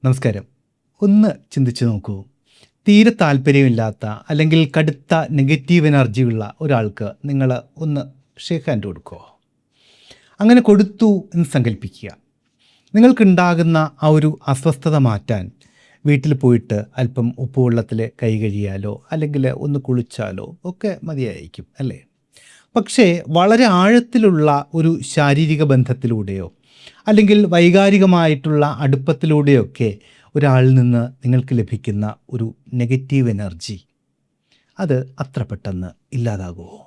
നമസ്കാരം. ഒന്ന് ചിന്തിച്ചു നോക്കൂ. തീരെ താല്പര്യമില്ലാത്ത അല്ലെങ്കിൽ കടുത്ത നെഗറ്റീവ് എനർജിയുള്ള ഒരാൾക്ക് നിങ്ങൾ ഒന്ന് ഷേക്ക് ഹാൻഡ് കൊടുക്കുമോ? അങ്ങനെ കൊടുത്തു എന്ന് സങ്കല്പിക്കുക. നിങ്ങൾക്കുണ്ടാകുന്ന ആ ഒരു അസ്വസ്ഥത മാറ്റാൻ വീട്ടിൽ പോയിട്ട് അല്പം ഉപ്പുവെള്ളത്തിൽ കൈ കഴുകിയാലോ അല്ലെങ്കിൽ ഒന്ന് കുളിച്ചാലോ ഒക്കെ മതിയായിരിക്കും, അല്ലേ? പക്ഷേ വളരെ ആഴത്തിലുള്ള ഒരു ശാരീരിക ബന്ധത്തിലൂടെയോ അല്ലെങ്കിൽ വൈകാരികമായിട്ടുള്ള അടുപ്പത്തിലൂടെയൊക്കെ ഒരാളിൽ നിന്ന് നിങ്ങൾക്ക് ലഭിക്കുന്ന ഒരു നെഗറ്റീവ് എനർജി അത് അത്ര പെട്ടെന്ന് ഇല്ലാതാകുമോ?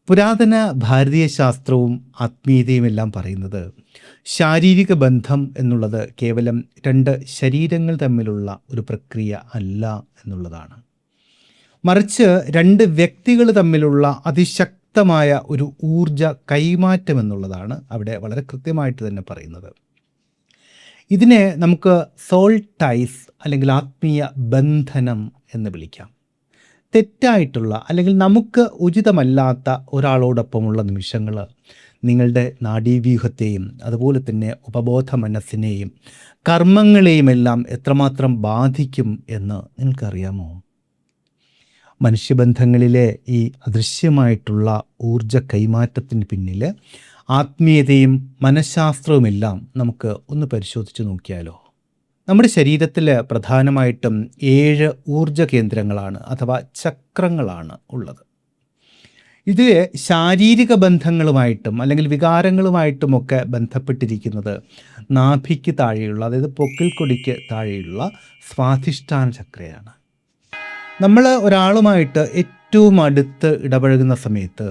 പുരാതന ഭാരതീയ ശാസ്ത്രവും ആത്മീയതയും എല്ലാം പറയുന്നത് ശാരീരിക ബന്ധം എന്നുള്ളത് കേവലം രണ്ട് ശരീരങ്ങൾ തമ്മിലുള്ള ഒരു പ്രക്രിയ അല്ല എന്നുള്ളതാണ്. മറിച്ച് രണ്ട് വ്യക്തികൾ തമ്മിലുള്ള അതിശക്തമായ ഒരു ഊർജ കൈമാറ്റം എന്നുള്ളതാണ് അവിടെ വളരെ കൃത്യമായിട്ട് തന്നെ പറയുന്നത്. ഇതിനെ നമുക്ക് സോൾ ടൈസ് അല്ലെങ്കിൽ ആത്മീയ ബന്ധനം എന്ന് വിളിക്കാം. തെറ്റായിട്ടുള്ള അല്ലെങ്കിൽ നമുക്ക് ഉചിതമല്ലാത്ത ഒരാളോടൊപ്പമുള്ള നിമിഷങ്ങൾ നിങ്ങളുടെ നാഡീവ്യൂഹത്തെയും അതുപോലെ തന്നെ ഉപബോധ മനസ്സിനെയും കർമ്മങ്ങളെയും എല്ലാം എത്രമാത്രം ബാധിക്കും എന്ന് നിങ്ങൾക്കറിയാമോ? മനുഷ്യബന്ധങ്ങളിലെ ഈ അദൃശ്യമായിട്ടുള്ള ഊർജ കൈമാറ്റത്തിന് പിന്നിൽ ആത്മീയതയും മനഃശാസ്ത്രവുമെല്ലാം നമുക്ക് ഒന്ന് പരിശോധിച്ച് നോക്കിയാലോ? നമ്മുടെ ശരീരത്തിൽ പ്രധാനമായിട്ടും 7 ഊർജ കേന്ദ്രങ്ങളാണ് അഥവാ ചക്രങ്ങളാണ് ഉള്ളത്. ഇത് ശാരീരിക ബന്ധങ്ങളുമായിട്ടും അല്ലെങ്കിൽ വികാരങ്ങളുമായിട്ടുമൊക്കെ ബന്ധപ്പെട്ടിരിക്കുന്നത് നാഭിക്ക് താഴെയുള്ള, അതായത് പൊക്കിൾക്കൊടിക്ക് താഴെയുള്ള സ്വാധിഷ്ഠാന ചക്രയാണ്. നമ്മൾ ഒരാളുമായിട്ട് ഏറ്റവും അടുത്ത് ഇടപഴകുന്ന സമയത്ത്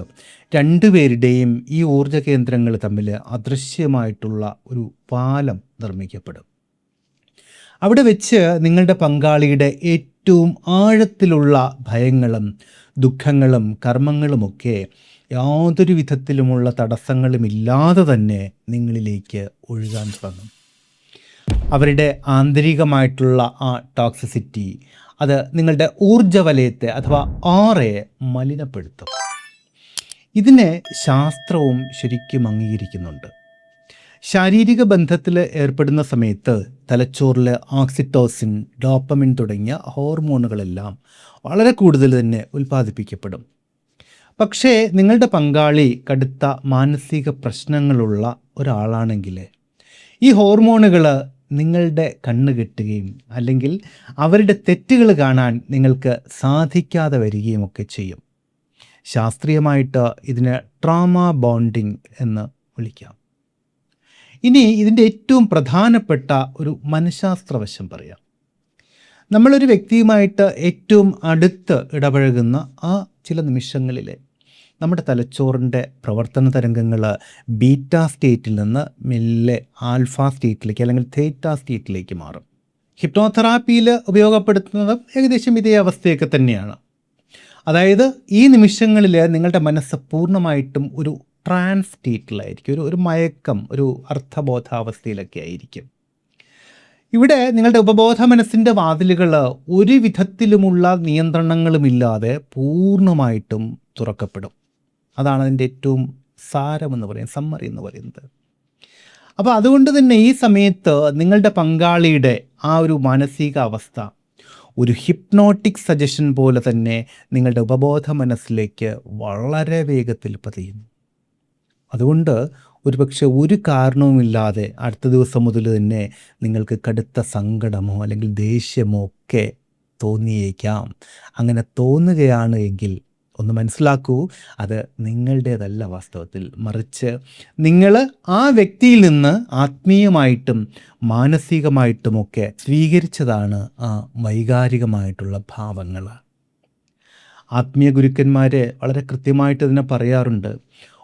രണ്ടുപേരുടെയും ഈ ഊർജ കേന്ദ്രങ്ങൾ തമ്മിൽ അദൃശ്യമായിട്ടുള്ള ഒരു പാലം നിർമ്മിക്കപ്പെടും. അവിടെ വെച്ച് നിങ്ങളുടെ പങ്കാളിയുടെ ഏറ്റവും ആഴത്തിലുള്ള ഭയങ്ങളും ദുഃഖങ്ങളും കർമ്മങ്ങളുമൊക്കെ യാതൊരു വിധത്തിലുമുള്ള തടസ്സങ്ങളുമില്ലാതെ തന്നെ നിങ്ങളിലേക്ക് ഒഴുകാൻ തുടങ്ങും. അവരുടെ ആന്തരികമായിട്ടുള്ള ആ ടോക്സിസിറ്റി അത് നിങ്ങളുടെ ഊർജ്ജവലയത്തെ അഥവാ ആറയെ മലിനപ്പെടുത്തും. ഇതിനെ ശാസ്ത്രവും ശരിക്കും അംഗീകരിക്കുന്നുണ്ട്. ശാരീരിക ബന്ധത്തിൽ ഏർപ്പെടുന്ന സമയത്ത് തലച്ചോറിൽ ഓക്സിറ്റോസിൻ, ഡോപ്പമിൻ തുടങ്ങിയ ഹോർമോണുകളെല്ലാം വളരെ കൂടുതൽ തന്നെ ഉൽപ്പാദിപ്പിക്കപ്പെടും. പക്ഷേ നിങ്ങളുടെ പങ്കാളി കടുത്ത മാനസിക പ്രശ്നങ്ങളുള്ള ഒരാളാണെങ്കിൽ ഈ ഹോർമോണുകൾ നിങ്ങളുടെ കണ്ണ് കെട്ടുകയും അല്ലെങ്കിൽ അവരുടെ തെറ്റുകൾ കാണാൻ നിങ്ങൾക്ക് സാധിക്കാതെ വരികയും ഒക്കെ ചെയ്യും. ശാസ്ത്രീയമായിട്ട് ഇതിന് ട്രോമ ബോണ്ടിങ് എന്ന് വിളിക്കാം. ഇനി ഇതിൻ്റെ ഏറ്റവും പ്രധാനപ്പെട്ട ഒരു മനഃശാസ്ത്രവശം പറയാം. നമ്മളൊരു വ്യക്തിയുമായിട്ട് ഏറ്റവും അടുത്ത് ഇടപഴകുന്ന ആ ചില നിമിഷങ്ങളിൽ നമ്മുടെ തലച്ചോറിൻ്റെ പ്രവർത്തന തരംഗങ്ങൾ ബീറ്റ സ്റ്റേറ്റിൽ നിന്ന് മെല്ലെ ആൽഫ സ്റ്റേറ്റിലേക്ക് അല്ലെങ്കിൽ തേറ്റ സ്റ്റേറ്റിലേക്ക് മാറും. ഹിപ്നോതെറാപ്പിയിൽ ഉപയോഗപ്പെടുത്തുന്നതും ഏകദേശം ഇതേ അവസ്ഥയൊക്കെ തന്നെയാണ്. അതായത് ഈ നിമിഷങ്ങളിൽ നിങ്ങളുടെ മനസ്സ് പൂർണ്ണമായിട്ടും ഒരു ട്രാൻസ് സ്റ്റേറ്റിലായിരിക്കും, ഒരു മയക്കം, ഒരു അർത്ഥബോധാവസ്ഥയിലൊക്കെ ആയിരിക്കും. ഇവിടെ നിങ്ങളുടെ ഉപബോധ മനസ്സിൻ്റെ വാതിലുകൾ ഒരു വിധത്തിലുമുള്ള നിയന്ത്രണങ്ങളുമില്ലാതെ പൂർണ്ണമായിട്ടും തുറക്കപ്പെടും. അതാണ് അതിൻ്റെ ഏറ്റവും സാരമെന്ന് പറയുന്നത്, സമ്മറി എന്ന് പറയുന്നത്. അപ്പോൾ അതുകൊണ്ട് തന്നെ ഈ സമയത്ത് നിങ്ങളുടെ പങ്കാളിയുടെ ആ ഒരു മാനസിക അവസ്ഥ ഒരു ഹിപ്നോട്ടിക് സജഷൻ പോലെ തന്നെ നിങ്ങളുടെ ഉപബോധ മനസ്സിലേക്ക് വളരെ വേഗത്തിൽ പതിയും. അതുകൊണ്ട് ഒരുപക്ഷെ ഒരു കാരണവുമില്ലാതെ അടുത്ത ദിവസം മുതൽ തന്നെ നിങ്ങൾക്ക് കടുത്ത സങ്കടമോ അല്ലെങ്കിൽ ദേഷ്യമോ ഒക്കെ തോന്നിയേക്കാം. അങ്ങനെ തോന്നുകയാണ് എങ്കിൽ ഒന്ന് മനസ്സിലാക്കൂ, അത് നിങ്ങളുടേതല്ല വാസ്തവത്തിൽ. മറിച്ച് നിങ്ങൾ ആ വ്യക്തിയിൽ നിന്ന് ആത്മീയമായിട്ടും മാനസികമായിട്ടുമൊക്കെ സ്വീകരിച്ചതാണ് ആ വൈകാരികമായിട്ടുള്ള ഭാവങ്ങൾ. ആത്മീയ ഗുരുക്കന്മാർ വളരെ കൃത്യമായിട്ട് ഇതിനെ പറയാറുണ്ട്.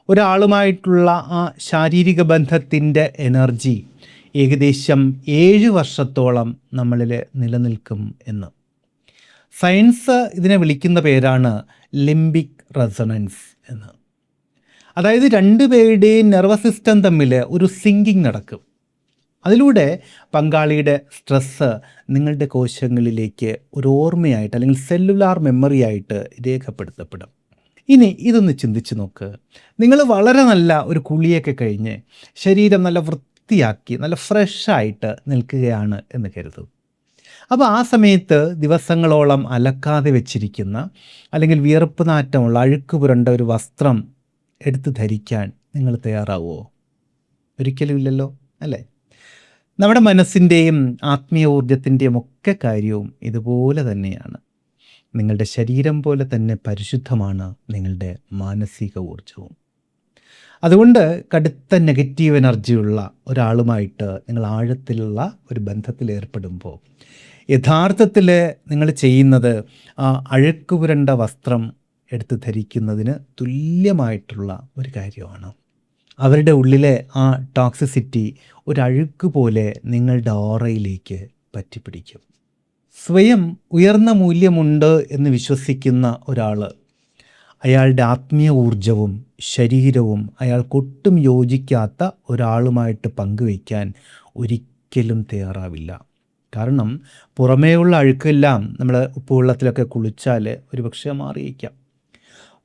ഒരാളുമായിട്ടുള്ള ആ ശാരീരിക ബന്ധത്തിൻ്റെ എനർജി ഏകദേശം 7 വർഷത്തോളം നമ്മളിൽ നിലനിൽക്കും എന്ന്. സയൻസ് ഇതിനെ വിളിക്കുന്ന പേരാണ് ലിംബിക് റെസൊണൻസ് എന്ന്. അതായത് രണ്ടുപേരുടെയും നെർവസ് സിസ്റ്റം തമ്മിൽ ഒരു സിങ്കിങ് നടക്കും. അതിലൂടെ പങ്കാളിയുടെ സ്ട്രെസ്സ് നിങ്ങളുടെ കോശങ്ങളിലേക്ക് ഒരു ഓർമ്മയായിട്ട് അല്ലെങ്കിൽ സെല്ലുലാർ മെമ്മറി ആയിട്ട് രേഖപ്പെടുത്തപ്പെടും. ഇനി ഇതൊന്ന് ചിന്തിച്ച് നോക്ക്. നിങ്ങൾ വളരെ നല്ല ഒരു കുളിയൊക്കെ കഴിഞ്ഞ് ശരീരം നല്ല വൃത്തിയാക്കി നല്ല ഫ്രഷായിട്ട് നിൽക്കുകയാണ് എന്ന് കരുതും. അപ്പോൾ ആ സമയത്ത് ദിവസങ്ങളോളം അലക്കാതെ വെച്ചിരിക്കുന്ന അല്ലെങ്കിൽ വിയർപ്പ് നാറ്റമുള്ള അഴുക്ക് പുരണ്ട ഒരു വസ്ത്രം എടുത്ത് ധരിക്കാൻ നിങ്ങൾ തയ്യാറാവുമോ? ഒരിക്കലും ഇല്ലല്ലോ, അല്ലേ? നമ്മുടെ മനസ്സിൻ്റെയും ആത്മീയ ഊർജത്തിൻ്റെയും ഒക്കെ കാര്യവും ഇതുപോലെ തന്നെയാണ്. നിങ്ങളുടെ ശരീരം പോലെ തന്നെ പരിശുദ്ധമാണ് നിങ്ങളുടെ മാനസിക ഊർജവും. അതുകൊണ്ട് കടുത്ത നെഗറ്റീവ് എനർജിയുള്ള ഒരാളുമായിട്ട് നിങ്ങൾ ആഴത്തിലുള്ള ഒരു ബന്ധത്തിൽ ഏർപ്പെടുമ്പോൾ യഥാർത്ഥത്തിൽ നിങ്ങൾ ചെയ്യുന്നത് ആ അഴുക്ക് പുരണ്ട വസ്ത്രം എടുത്ത് ധരിക്കുന്നതിന് തുല്യമായിട്ടുള്ള ഒരു കാര്യമാണ്. അവരുടെ ഉള്ളിലെ ആ ടോക്സിസിറ്റി ഒരഴുക്ക് പോലെ നിങ്ങളുടെ ഓറയിലേക്ക് പറ്റിപ്പിടിക്കും. സ്വയം ഉയർന്ന മൂല്യമുണ്ട് എന്ന് വിശ്വസിക്കുന്ന ഒരാൾ അയാളുടെ ആത്മീയ ഊർജവും ശരീരവും അയാൾക്കൊട്ടും യോജിക്കാത്ത ഒരാളുമായിട്ട് പങ്കുവയ്ക്കാൻ ഒരിക്കലും തയ്യാറാവില്ല. കാരണം പുറമേയുള്ള അഴുക്കെല്ലാം നമ്മൾ ഉപ്പുവെള്ളത്തിലൊക്കെ കുളിച്ചാൽ ഒരുപക്ഷെ മാറിയേക്കാം.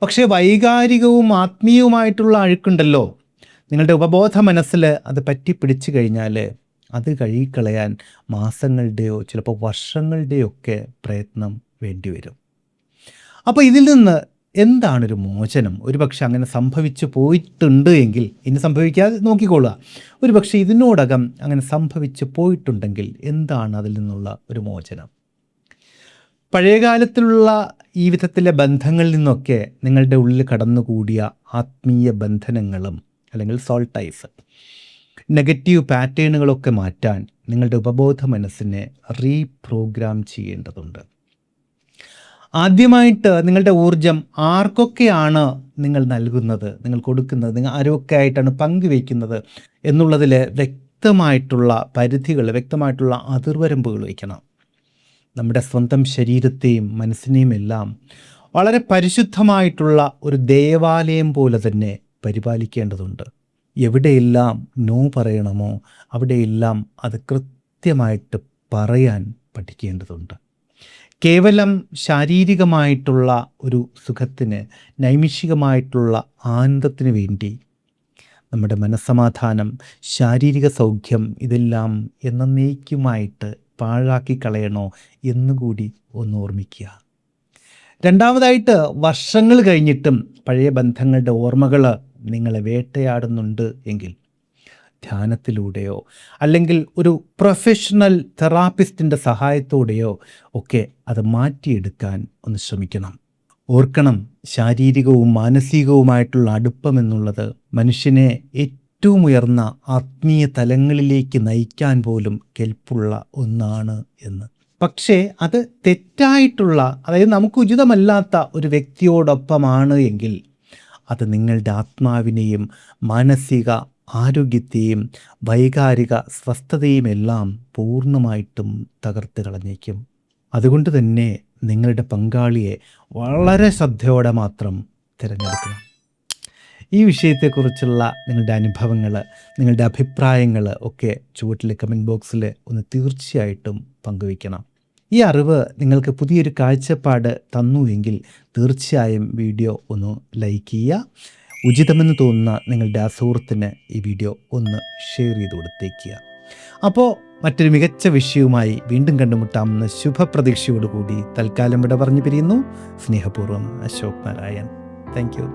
പക്ഷേ വൈകാരികവും ആത്മീയവുമായിട്ടുള്ള അഴുക്കുണ്ടല്ലോ, നിങ്ങളുടെ ഉപബോധ മനസ്സിൽ അത് പറ്റിപ്പിടിച്ചു കഴിഞ്ഞാൽ അത് കഴുകിക്കളയാൻ മാസങ്ങളുടെയോ ചിലപ്പോൾ വർഷങ്ങളുടെയോ ഒക്കെ പ്രയത്നം വേണ്ടിവരും. അപ്പോൾ ഇതിൽ നിന്ന് എന്താണൊരു മോചനം? ഒരുപക്ഷെ അങ്ങനെ സംഭവിച്ചു പോയിട്ടുണ്ട് എങ്കിൽ, ഇനി സംഭവിക്കാതെ നോക്കിക്കൊള്ളുക, ഒരുപക്ഷെ ഇതിനോടകം അങ്ങനെ സംഭവിച്ചു പോയിട്ടുണ്ടെങ്കിൽ എന്താണ് അതിൽ നിന്നുള്ള ഒരു മോചനം? പഴയകാലത്തിലുള്ള ഈ വിധത്തിലെ ബന്ധങ്ങളിൽ നിന്നൊക്കെ നിങ്ങളുടെ ഉള്ളിൽ കടന്നുകൂടിയ ആത്മീയ ബന്ധനങ്ങളും അല്ലെങ്കിൽ സോൾ ടൈസ്, നെഗറ്റീവ് പാറ്റേണുകളൊക്കെ മാറ്റാൻ നിങ്ങളുടെ ഉപബോധ മനസ്സിനെ റീപ്രോഗ്രാം ചെയ്യേണ്ടതുണ്ട്. ആദ്യമായിട്ട് നിങ്ങളുടെ ഊർജം ആർക്കൊക്കെയാണ് നിങ്ങൾ നൽകുന്നത്, നിങ്ങൾ കൊടുക്കുന്നത്, നിങ്ങൾ ആരൊക്കെ ആയിട്ടാണ് പങ്കുവയ്ക്കുന്നത് എന്നുള്ളതിൽ വ്യക്തമായിട്ടുള്ള പരിധികൾ, വ്യക്തമായിട്ടുള്ള അതിർവരമ്പുകൾ വയ്ക്കണം. നമ്മുടെ സ്വന്തം ശരീരത്തെയും മനസ്സിനെയും എല്ലാം വളരെ പരിശുദ്ധമായിട്ടുള്ള ഒരു ദേവാലയം പോലെ തന്നെ പരിപാലിക്കേണ്ടതുണ്ട്. എവിടെയെല്ലാം നോ പറയണമോ അവിടെയെല്ലാം അത് കൃത്യമായിട്ട് പറയാൻ പഠിക്കേണ്ടതുണ്ട്. കേവലം ശാരീരികമായിട്ടുള്ള ഒരു സുഖത്തിന്, നൈമിഷികമായിട്ടുള്ള ആനന്ദത്തിന് വേണ്ടി നമ്മുടെ മനസ്സമാധാനം, ശാരീരിക സൗഖ്യം ഇതെല്ലാം എന്നേക്കുമായിട്ട് പാഴാക്കി കളയണോ എന്നുകൂടി ഒന്ന് ഓർമ്മിക്കുക. രണ്ടാമതായിട്ട്, വർഷങ്ങൾ കഴിഞ്ഞിട്ടും പഴയ ബന്ധങ്ങളുടെ ഓർമ്മകൾ നിങ്ങളെ വേട്ടയാടുന്നുണ്ട് എങ്കിൽ ധ്യാനത്തിലൂടെയോ അല്ലെങ്കിൽ ഒരു പ്രൊഫഷണൽ തെറാപ്പിസ്റ്റിൻ്റെ സഹായത്തോടെയോ ഒക്കെ അത് മാറ്റിയെടുക്കാൻ ഒന്ന് ശ്രമിക്കണം. ഓർക്കണം, ശാരീരികവും മാനസികവുമായിട്ടുള്ള അടുപ്പം എന്നുള്ളത് മനുഷ്യനെ ഏറ്റവും ഉയർന്ന ആത്മീയ തലങ്ങളിലേക്ക് നയിക്കാൻ പോലും കെൽപ്പുള്ള ഒന്നാണ് എന്ന്. പക്ഷേ അത് തെറ്റായിട്ടുള്ള, അതായത് നമുക്ക് ഉചിതമല്ലാത്ത ഒരു വ്യക്തിയോടൊപ്പമാണ് എങ്കിൽ അത് നിങ്ങളുടെ ആത്മാവിനെയും മാനസിക ആരോഗ്യത്തെയും വൈകാരിക സ്വസ്ഥതയുമെല്ലാം പൂർണ്ണമായിട്ടും തകർത്ത് കളഞ്ഞേക്കും. അതുകൊണ്ട് തന്നെ നിങ്ങളുടെ പങ്കാളിയെ വളരെ ശ്രദ്ധയോടെ മാത്രം തിരഞ്ഞെടുക്കണം. ഈ വിഷയത്തെക്കുറിച്ചുള്ള നിങ്ങളുടെ അനുഭവങ്ങൾ, നിങ്ങളുടെ അഭിപ്രായങ്ങൾ ഒക്കെ ചുവട്ടിലെ കമൻറ്റ് ബോക്സിൽ ഒന്ന് തീർച്ചയായിട്ടും പങ്കുവയ്ക്കണം. ഈ അറിവ് നിങ്ങൾക്ക് പുതിയൊരു കാഴ്ചപ്പാട് തന്നുവെങ്കിൽ തീർച്ചയായും വീഡിയോ ഒന്ന് ലൈക്ക് ചെയ്യുക. ഉചിതമെന്ന് തോന്നുന്ന നിങ്ങളുടെ ആ സുഹൃത്തിന് ഈ വീഡിയോ ഒന്ന് ഷെയർ ചെയ്ത് കൊടുത്തേക്കുക. അപ്പോൾ മറ്റൊരു മികച്ച വിഷയവുമായി വീണ്ടും കണ്ടുമുട്ടാമെന്ന ശുഭപ്രതീക്ഷയോടുകൂടി തൽക്കാലം ഇവിടെ പറഞ്ഞു പിരിയുന്നു. സ്നേഹപൂർവ്വം, അശോക് നാരായൺ. Thank you.